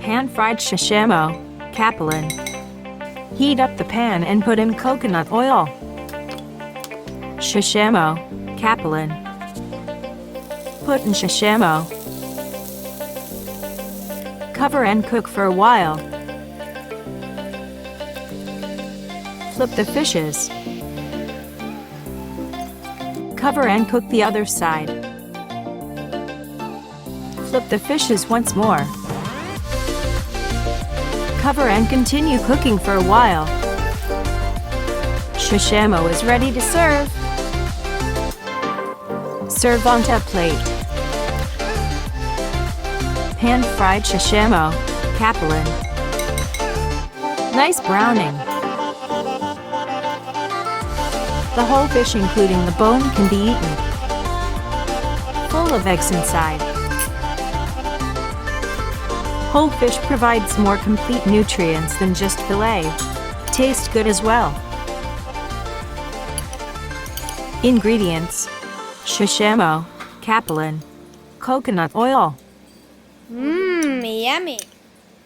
Pan-fried shishamo, capelin. Heat up the pan and put in coconut oil. Shishamo, capelin. Put in shishamo. Cover and cook for a while. Flip the fishes. Cover and cook the other side. Flip the fishes once more. Cover and continue cooking for a while. Shishamo is ready to serve. Serve onto a plate. Pan-fried shishamo, capelin. Nice browning. The whole fish, including the bone, can be eaten. Full of eggs inside. Whole fish provides more complete nutrients than just fillet. Tastes good as well. Ingredients: shishamo, capelin, coconut oil. Yummy.